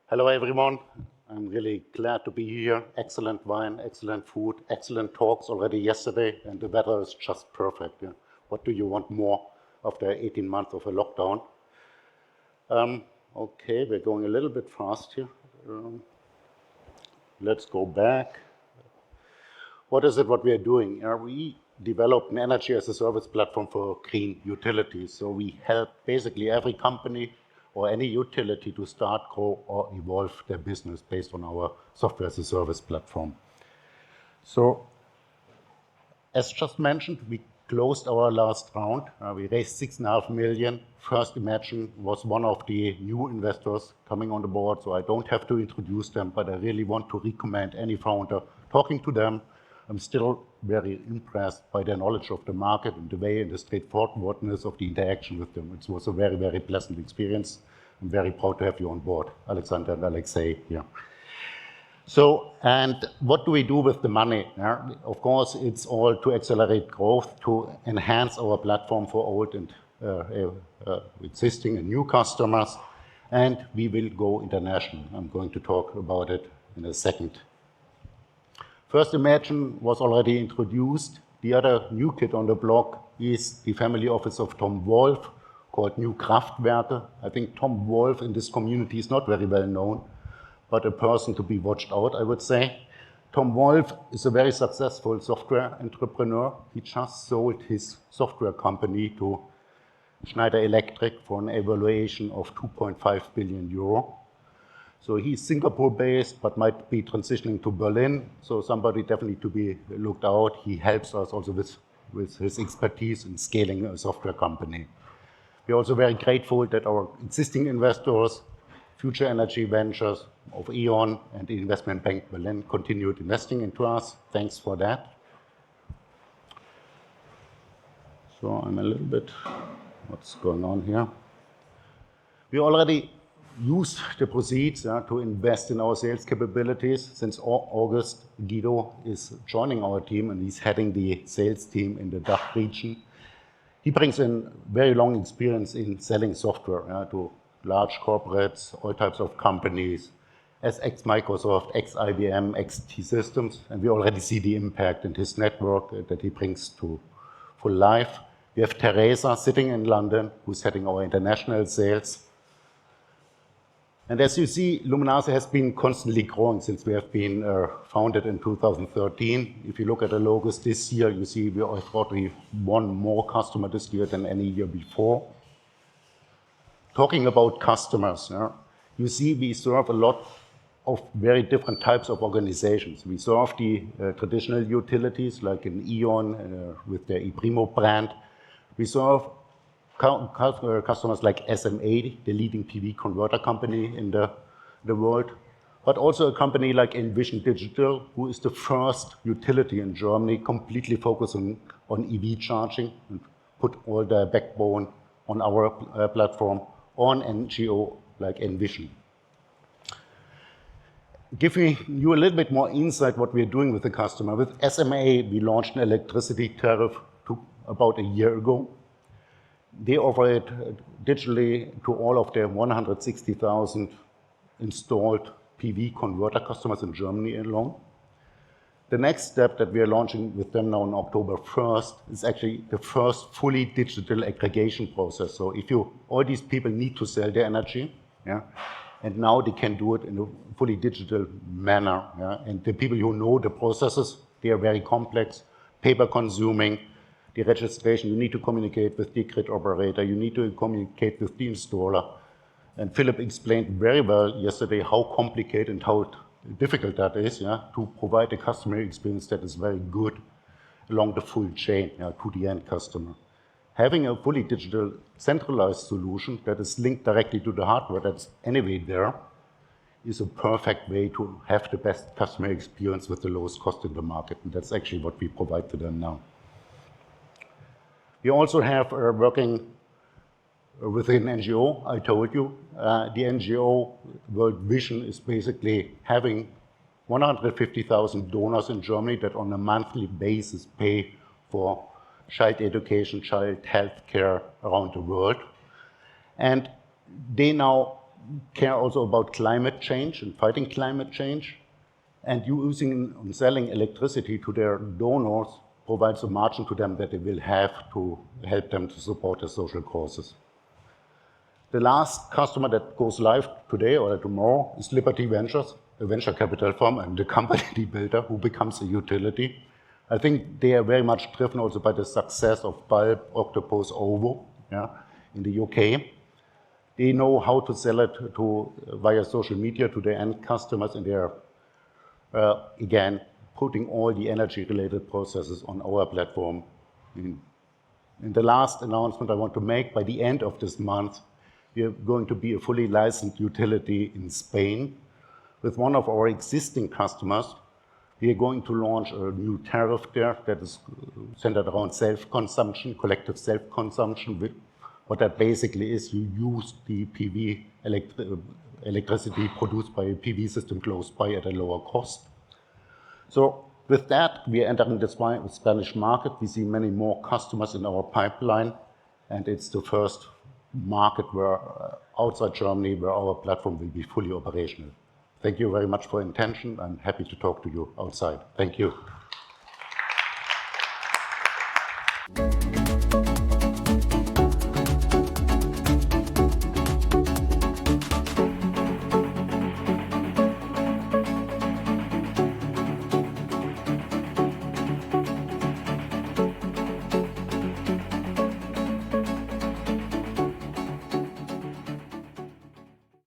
Hello everyone, I'm really glad to be here. Excellent wine, excellent food, excellent talks already yesterday, and the weather is just perfect. Yeah. What do you want more after 18 months of a lockdown? Okay, we're going a little bit fast here. Let's go back. What is it what we are doing? We developed an energy as a service platform for green utilities. So we help basically every company or any utility to start, grow, or evolve their business based on our software as a service platform. So, as just mentioned, we closed our last round. We raised 6.5 million. First Imagine was one of the new investors coming on the board, so I don't have to introduce them, but I really want to recommend any founder talking to them. I'm still very impressed by their knowledge of the market and the way and the straightforwardness of the interaction with them. It was a very, very pleasant experience. I'm very proud to have you on board, Alexander and Alexei here. So, and what do we do with the money? Of course, it's all to accelerate growth, to enhance our platform for old and existing and new customers, and we will go international. I'm going to talk about it in a second. First Imagine was already introduced. The other new kid on the block is the family office of Tom Wolf, called New Kraftwerke. I think Tom Wolf in this community is not very well known, but a person to be watched out, I would say. Tom Wolf is a very successful software entrepreneur. He just sold his software company to Schneider Electric for an evaluation of 2.5 billion euro. So he's Singapore-based, but might be transitioning to Berlin. So somebody definitely to be looked out. He helps us also with his expertise in scaling a software company. We're also very grateful that our existing investors, Future Energy Ventures of E.ON and the Investment Bank Berlin, continued investing into us. Thanks for that. So I'm a little bit, what's going on here? We already used the proceeds to invest in our sales capabilities. Since August, Guido is joining our team and he's heading the sales team in the DACH region. He brings in very long experience in selling software to large corporates, all types of companies, as ex-Microsoft, ex-IBM, ex-T-Systems, and we already see the impact in his network that he brings to full life. We have Teresa sitting in London, who's heading our international sales. And as you see, Lumenaza has been constantly growing since we have been founded in 2013. If you look at the logos this year, you see we already won more customers this year than any year before. Talking about customers, you see we serve a lot of very different types of organizations. We serve the traditional utilities like in E.ON with their ePrimo brand. We serve customers like SMA, the leading PV converter company in the world, but also a company like Envision Digital, who is the first utility in Germany completely focusing on EV charging and put all their backbone on our platform, or an NGO like Envision. Giving you a little bit more insight what we're doing with the customer. With SMA, we launched an electricity tariff about a year ago. They offer it digitally to all of their 160,000 installed PV converter customers in Germany alone. The next step that we are launching with them now on October 1st is actually the first fully digital aggregation process. So if all these people need to sell their energy, and now they can do it in a fully digital manner. And the people who know the processes, they are very complex, paper consuming. The registration, you need to communicate with the grid operator, you need to communicate with the installer. And Philip explained very well yesterday how complicated and how difficult that is to provide a customer experience that is very good along the full chain to the end customer. Having a fully digital centralized solution that is linked directly to the hardware that's anyway there is a perfect way to have the best customer experience with the lowest cost in the market. And that's actually what we provide to them now. We also have working with an NGO, I told you. The NGO World Vision is basically having 150,000 donors in Germany that on a monthly basis pay for child education, child health care around the world. And they now care also about climate change and fighting climate change. And using and selling electricity to their donors provides a margin to them that they will have to help them to support their social causes. The last customer that goes live today or tomorrow is Liberty Ventures, a venture capital firm and the company builder who becomes a utility. I think they are very much driven also by the success of Bulb, Octopus, Ovo, yeah, in the UK. They know how to sell it via social media to their end customers, and they are, again, putting all the energy-related processes on our platform. In the last announcement I want to make, by the end of this month, we are going to be a fully licensed utility in Spain. With one of our existing customers, we are going to launch a new tariff there that is centered around self-consumption, collective self-consumption. What that basically is, you use the PV electricity produced by a PV system close by at a lower cost. So with that, we are entering the Spanish market. We see many more customers in our pipeline, and it's the first market where, outside Germany, where our platform will be fully operational. Thank you very much for your attention. I'm happy to talk to you outside. Thank you.